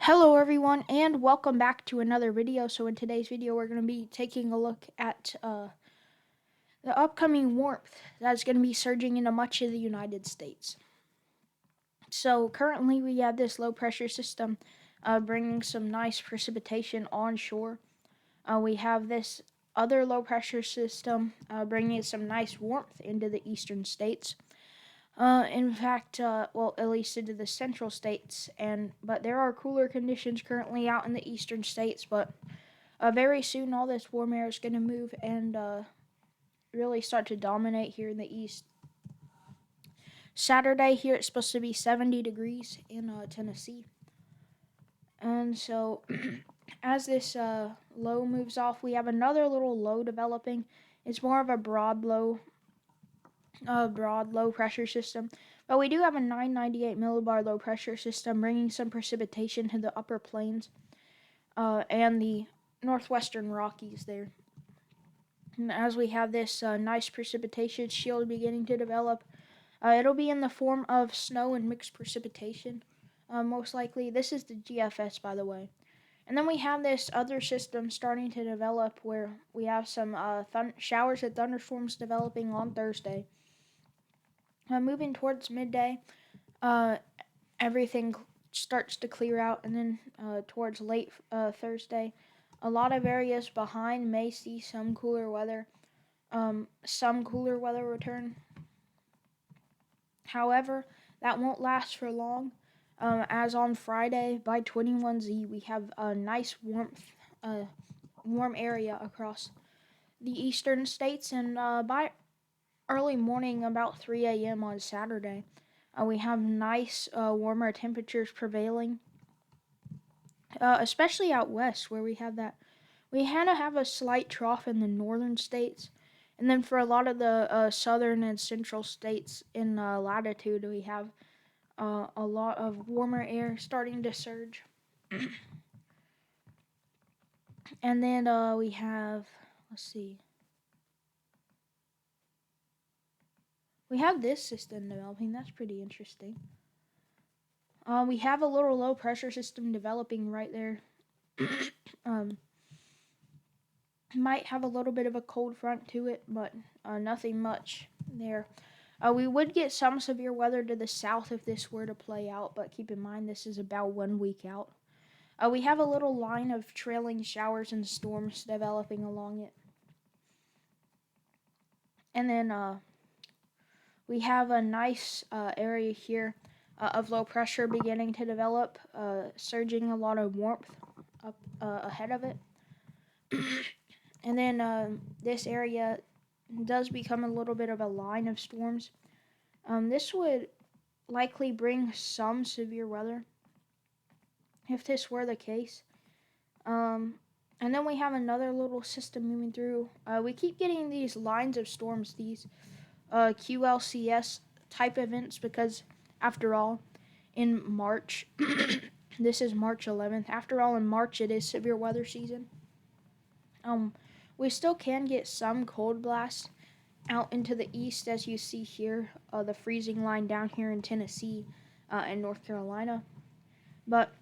Hello everyone and welcome back to another video. So in today's video we're going to be taking a look at the upcoming warmth that's going to be surging into much of the United States. So currently we have this low pressure system bringing some nice precipitation onshore. We have this other low pressure system bringing some nice warmth into the eastern states. In fact, well, at least into the central states, but there are cooler conditions currently out in the eastern states. But very soon, all this warm air is going to move and really start to dominate here in the east. Saturday here, it's supposed to be 70 degrees in Tennessee, and so as this low moves off, we have another little low developing. It's more of a broad low pressure system. But we do have a 998 millibar low pressure system bringing some precipitation to the upper plains and the northwestern Rockies there. And as we have this nice precipitation shield beginning to develop, it'll be in the form of snow and mixed precipitation. Most likely, this is the GFS, by the way. And then we have this other system starting to develop where we have some showers and thunderstorms developing on Thursday. Moving towards midday, everything starts to clear out, and then towards late Thursday, a lot of areas behind may see some cooler weather return. However, that won't last for long, as on Friday by 21Z we have a nice warm area across the eastern states, and by early morning, about 3 a.m. on Saturday, we have nice warmer temperatures prevailing, especially out west where we have that. We kind of have a slight trough in the northern states, and then for a lot of the southern and central states in latitude, we have a lot of warmer air starting to surge. And then we have, let's see. We have this system developing. That's pretty interesting. We have a little low pressure system developing right there. Might have a little bit of a cold front to it, but nothing much there. We would get some severe weather to the south if this were to play out, but keep in mind this is about 1 week out. We have a little line of trailing showers and storms developing along it. And then we have a nice area here of low pressure beginning to develop, surging a lot of warmth up ahead of it. And then this area does become a little bit of a line of storms. This would likely bring some severe weather if this were the case. And then we have another little system moving through. We keep getting these lines of storms, these QLCS type events, because after all, in March, this is March 11th. After all, in March it is severe weather season. We still can get some cold blasts out into the east, as you see here, the freezing line down here in Tennessee and North Carolina. But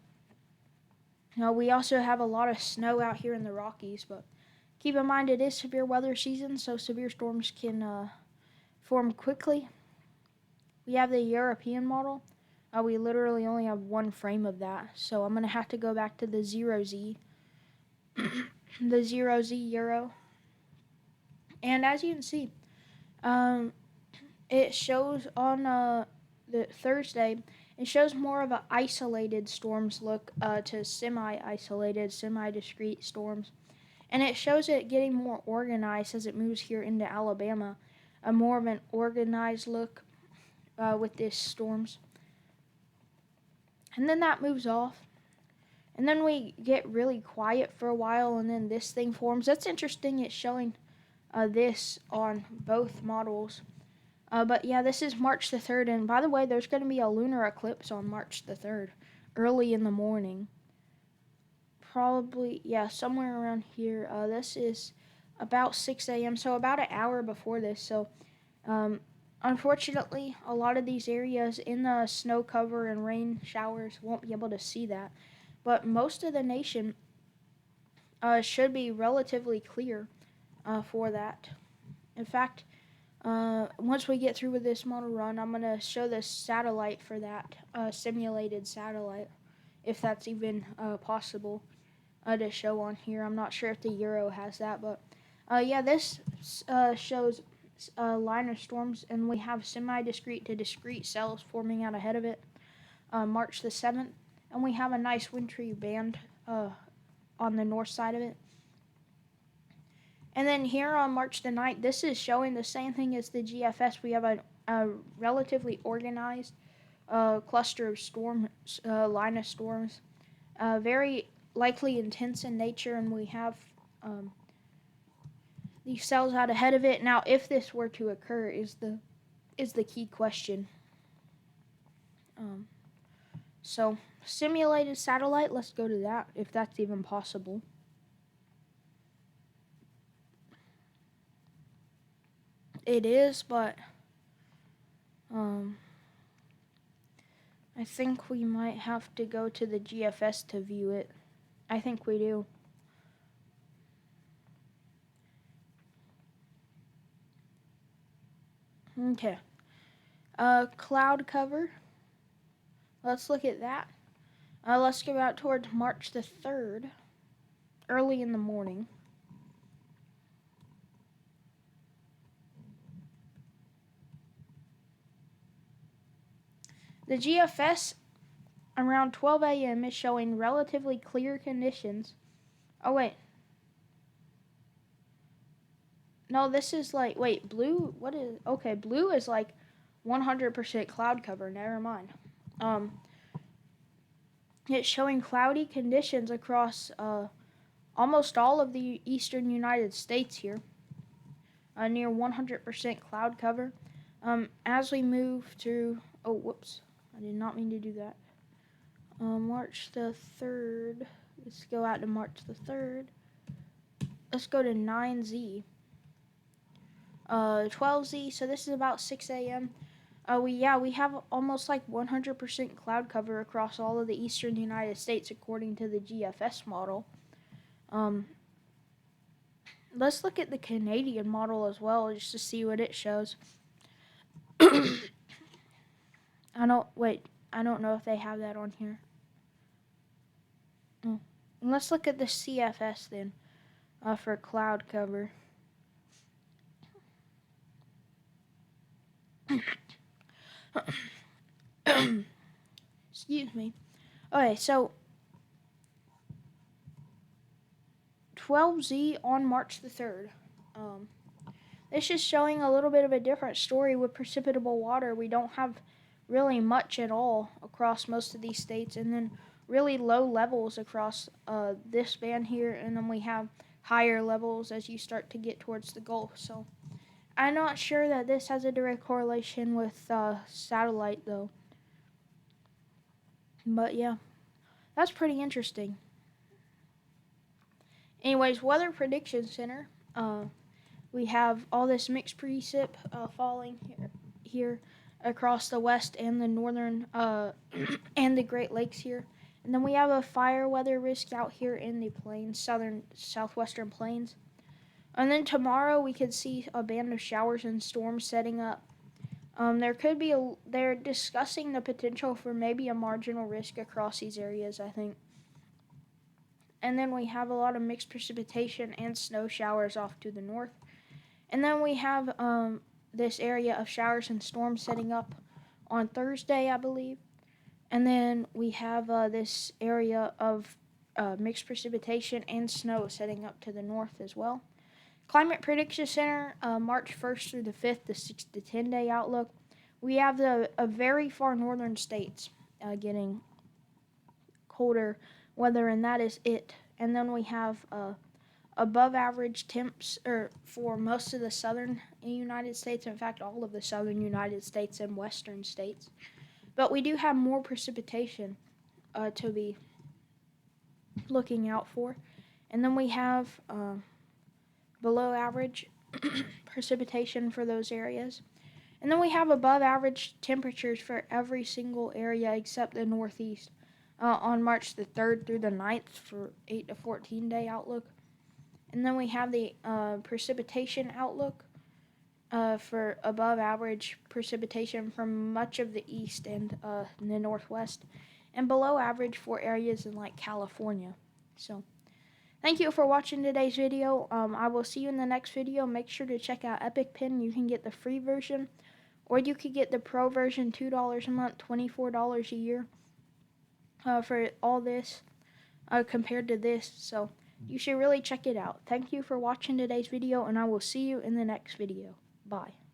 we also have a lot of snow out here in the Rockies. But keep in mind it is severe weather season, so severe storms can form quickly. We have the European model. We literally only have one frame of that, so I'm going to have to go back to the 0Z. The 0Z Euro. And as you can see, it shows on the Thursday, it shows more of an isolated storms look to semi-isolated, semi-discrete storms. And it shows it getting more organized as it moves here into Alabama. A more of an organized look with these storms. And then that moves off. And then we get really quiet for a while, and then this thing forms. That's interesting. It's showing this on both models. But yeah, this is March the 3rd. And by the way, there's going to be a lunar eclipse on March the 3rd, early in the morning. Probably, yeah, somewhere around here. This is about 6 a.m., so about an hour before this. So, unfortunately, a lot of these areas in the snow cover and rain showers won't be able to see that. but most of the nation should be relatively clear for that. In fact, once we get through with this model run, I'm going to show the satellite for that simulated satellite, if that's even possible to show on here. I'm not sure if the Euro has that, but yeah, this shows a line of storms, and we have semi-discrete to discrete cells forming out ahead of it, March the 7th, and we have a nice wintry band on the north side of it. And then here on March the 9th, this is showing the same thing as the GFS. We have a relatively organized cluster of storms, line of storms, very likely intense in nature, and we have these cells out ahead of it. Now, if this were to occur, is the key question. So, simulated satellite, let's go to that, if that's even possible. It is, but I think we might have to go to the GFS to view it. I think we do. Okay. Cloud cover. Let's look at that. Let's go out towards March the 3rd, early in the morning. The GFS around 12 a.m. is showing relatively clear conditions. Oh, wait. No, this is like, wait, blue? What is, okay, blue is like 100% cloud cover. Never mind. It's showing cloudy conditions across almost all of the eastern United States here. Near 100% cloud cover. As we move through, oh, whoops. I did not mean to do that. March the 3rd. Let's go out to March the 3rd. Let's go to 9Z. 12Z, so this is about 6 a.m. We have almost like 100% cloud cover across all of the eastern United States according to the GFS model. Let's look at the Canadian model as well just to see what it shows. I don't know if they have that on here. Let's look at the CFS then for cloud cover. Excuse me. Okay, so 12Z on March the 3rd. This is showing a little bit of a different story with precipitable water. We don't have really much at all across most of these states, and then really low levels across this band here, and then we have higher levels as you start to get towards the Gulf. So I'm not sure that this has a direct correlation with satellite, though. But yeah, that's pretty interesting. Anyways, Weather Prediction Center. We have all this mixed precip falling here across the west and the northern and the Great Lakes here. And then we have a fire weather risk out here in the plains, southwestern plains. And then tomorrow we could see a band of showers and storms setting up. They're discussing the potential for maybe a marginal risk across these areas, I think. And then we have a lot of mixed precipitation and snow showers off to the north. And then we have this area of showers and storms setting up on Thursday, I believe. And then we have this area of mixed precipitation and snow setting up to the north as well. Climate Prediction Center, March 1st through the 5th, the 6 to 10 day outlook. We have a very far northern states getting colder weather, and that is it. And then we have above average temps for most of the southern United States, in fact all of the southern United States and western states. But we do have more precipitation to be looking out for. And then we have below average precipitation for those areas. And then we have above average temperatures for every single area except the northeast. on March the 3rd through the 9th for 8 to 14 day outlook. And then we have the precipitation outlook for above average precipitation from much of the east and the northwest, and below average for areas in like California. So thank you for watching today's video. I will see you in the next video. Make sure to check out EpicPen. You can get the free version, or you could get the pro version, $2 a month, $24 a year for all this compared to this. So you should really check it out. Thank you for watching today's video, and I will see you in the next video. Bye.